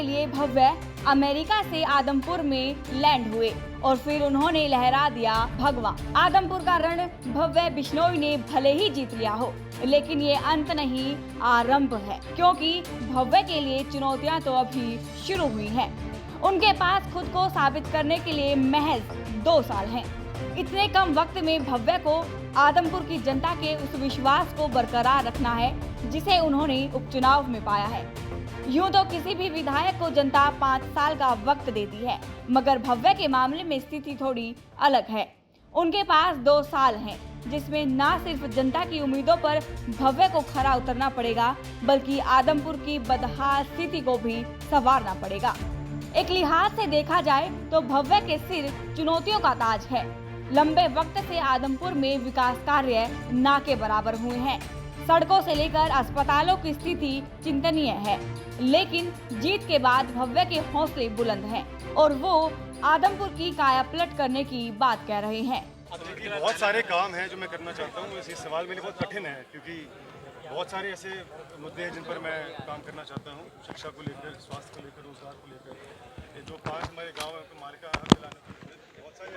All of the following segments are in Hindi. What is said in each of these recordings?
के लिए भव्य अमेरिका से आदमपुर में लैंड हुए और फिर उन्होंने लहरा दिया भगवा। आदमपुर का रण भव्य बिश्नोई ने भले ही जीत लिया हो, लेकिन ये अंत नहीं, आरंभ है, क्योंकि भव्य के लिए चुनौतियां तो अभी शुरू हुई हैं। उनके पास खुद को साबित करने के लिए महज 2 साल हैं। इतने कम वक्त में भव्य को आदमपुर की जनता के उस विश्वास को बरकरार रखना है जिसे उन्होंने उपचुनाव में पाया है। यूं तो किसी भी विधायक को जनता 5 साल का वक्त देती है, मगर भव्य के मामले में स्थिति थोड़ी अलग है। उनके पास 2 साल हैं, जिसमें न सिर्फ जनता की उम्मीदों पर भव्य को खरा उतरना पड़ेगा, बल्कि आदमपुर की बदहाल स्थिति को भी संवारना पड़ेगा। एक लिहाज से देखा जाए तो भव्य के सिर चुनौतियों का ताज है। लंबे वक्त से आदमपुर में विकास कार्य ना के बराबर हुए हैं। सड़कों से लेकर अस्पतालों की स्थिति चिंतनीय है, लेकिन जीत के बाद भव्य के हौसले बुलंद हैं और वो आदमपुर की कायापलट करने की बात कह रहे हैं। बहुत सारे काम हैं जो मैं करना चाहता हूँ। इस सवाल मेरे बहुत कठिन है, क्योंकि बहुत सारे ऐसे मुद्दे हैं जिन पर मैं काम करना चाहता हूँ। शिक्षा को लेकर, स्वास्थ्य को लेकर, रोजगार को लेकर, ये जो 5 हमारे गाँव है उनको मार्का दिलाने को, बहुत सारे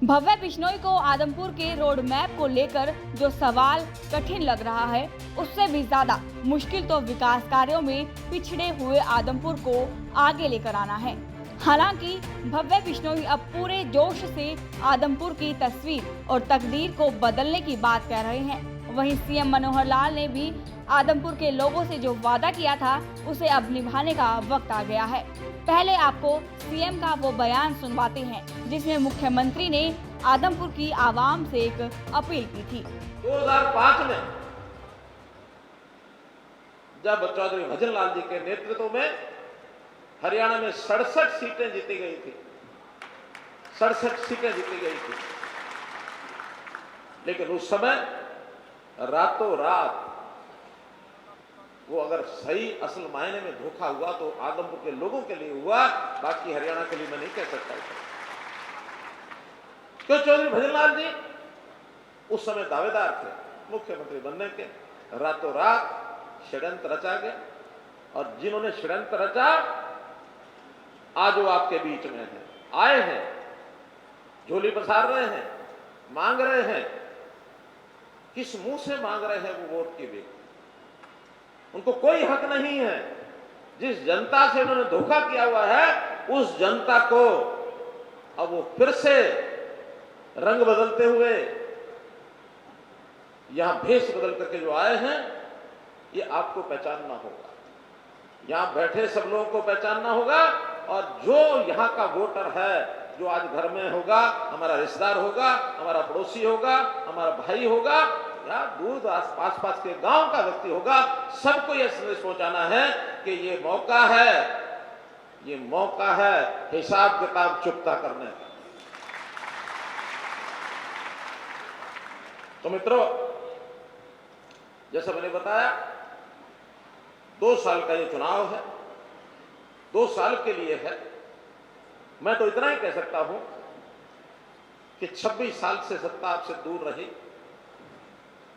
भव्य बिश्नोई को आदमपुर के रोड मैप को लेकर जो सवाल कठिन लग रहा है, उससे भी ज्यादा मुश्किल तो विकास कार्यों में पिछड़े हुए आदमपुर को आगे लेकर आना है। हालांकि भव्य बिश्नोई अब पूरे जोश से आदमपुर की तस्वीर और तकदीर को बदलने की बात कह रहे हैं। वहीं सीएम मनोहर लाल ने भी आदमपुर के लोगों से जो वादा किया था, उसे अब निभाने का वक्त आ गया है। पहले आपको सीएम का वो बयान सुनवाते हैं, जिसमें मुख्यमंत्री ने आदमपुर की आवाम से एक अपील की थी। 2005 में जब चौधरी भजन लाल जी के नेतृत्व में हरियाणा में 67 सीटें जीती गई थी, 67 सीटें जीती गई थी, लेकिन उस समय रातों रात वो अगर सही असल मायने में धोखा हुआ तो आदमपुर के लोगों के लिए हुआ, बाकी हरियाणा के लिए मैं नहीं कह सकता। क्यों? चौधरी भजनलाल जी उस समय दावेदार थे मुख्यमंत्री बनने के। रातों रात षड्यंत्र रचा गया और जिन्होंने षड्यंत्र रचा आज वो आपके बीच में हैं, आए हैं, झोली पसार रहे हैं, मांग रहे हैं। किस मुंह से मांग रहे हैं वो वोट की भी? उनको कोई हक नहीं है। जिस जनता से उन्होंने धोखा किया हुआ है, उस जनता को अब वो फिर से रंग बदलते हुए यहां भेष बदल करके जो आए हैं, ये आपको पहचानना होगा। यहां बैठे सब लोगों को पहचानना होगा और जो यहां का वोटर है, जो आज घर में होगा, हमारा रिश्तेदार होगा, हमारा पड़ोसी होगा, हमारा भाई होगा या दूर आस-पास के गांव का व्यक्ति होगा, सबको यह संदेश पहुंचाना है कि ये मौका है, ये मौका है हिसाब किताब चुकता करने का। तो मित्रों, जैसा मैंने बताया, 2 साल का ये चुनाव है, 2 साल के लिए है। मैं तो इतना ही कह सकता हूं कि 26 साल से सत्ता आपसे दूर रही,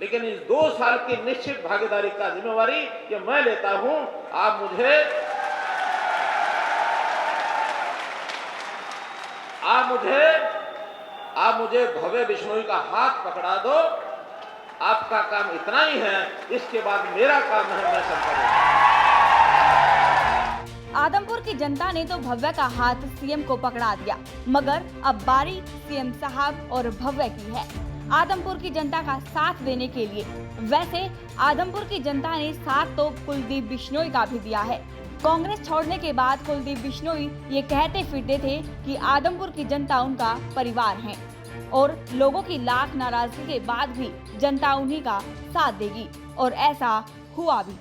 लेकिन इस 2 साल की निश्चित भागीदारी का जिम्मेवारी ये मैं लेता हूं। आप मुझे भव्य बिश्नोई का हाथ पकड़ा दो। आपका काम इतना ही है, इसके बाद मेरा काम है, मैं संभालूंगा। आदमपुर की जनता ने तो भव्य का हाथ सीएम को पकड़ा दिया, मगर अब बारी सीएम साहब और भव्य की है आदमपुर की जनता का साथ देने के लिए। वैसे आदमपुर की जनता ने साथ तो कुलदीप बिश्नोई का भी दिया है। कांग्रेस छोड़ने के बाद कुलदीप बिश्नोई ये कहते फिरते थे कि आदमपुर की जनता उनका परिवार है और लोगों की लाख नाराजगी के बाद भी जनता उन्हीं का साथ देगी, और ऐसा हुआ भी।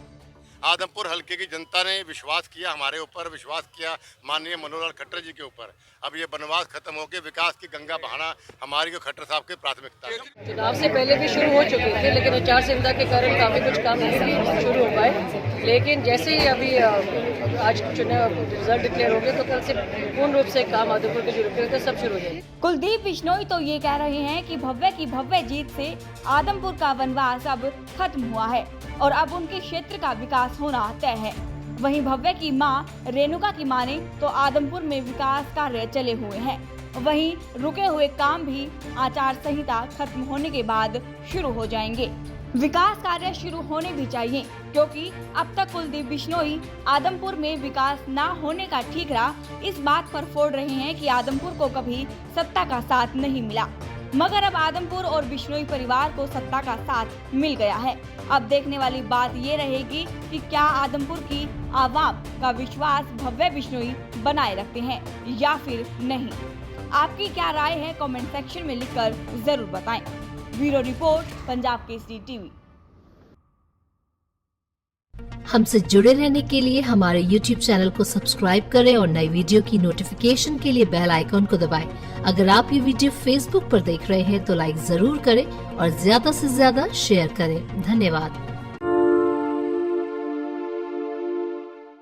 आदमपुर हल्के की जनता ने विश्वास किया हमारे ऊपर, विश्वास किया माननीय मनोहर लाल खट्टर जी के ऊपर। अब ये वनवास खत्म होकर विकास की गंगा बहाना हमारी को खट्टर साहब की प्राथमिकता है। चुनाव से पहले भी शुरू हो चुके थे, लेकिन आचार संहिता के कारण काफी कुछ काम नहीं शुरू हो पाए। लेकिन जैसे ही अभी आज चुनाव रिजल्ट डिक्लेयर हो गए तो कल से पूर्ण रूप से काम आदमपुर के जो रुके थे सब शुरू हो जाएंगे। कुलदीप बिश्नोई तो ये कह रहे हैं कि भव्य की भव्य जीत से आदमपुर का वनवास अब खत्म हुआ है और अब उनके क्षेत्र का विकास विकास होना तय है। वहीं भव्य की मां रेणुका की माने तो आदमपुर में विकास कार्य चले हुए हैं। वहीं रुके हुए काम भी आचार संहिता खत्म होने के बाद शुरू हो जाएंगे। विकास कार्य शुरू होने भी चाहिए, क्योंकि अब तक कुलदीप बिश्नोई आदमपुर में विकास न होने का ठीकरा इस बात पर फोड़ रहे हैं कि आदमपुर को कभी सत्ता का साथ नहीं मिला, मगर अब आदमपुर और बिश्नोई परिवार को सत्ता का साथ मिल गया है। अब देखने वाली बात ये रहेगी कि क्या आदमपुर की आवाम का विश्वास भव्य बिश्नोई बनाए रखते हैं या फिर नहीं। आपकी क्या राय है, कमेंट सेक्शन में लिखकर जरूर बताएं। Bureau report, Punjab Kesari TV. हमसे जुड़े रहने के लिए हमारे YouTube चैनल को सब्सक्राइब करें और नई वीडियो की नोटिफिकेशन के लिए बेल आइकॉन को दबाएं। अगर आप ये वीडियो Facebook पर देख रहे हैं तो लाइक जरूर करें और ज्यादा से ज्यादा शेयर करें। धन्यवाद।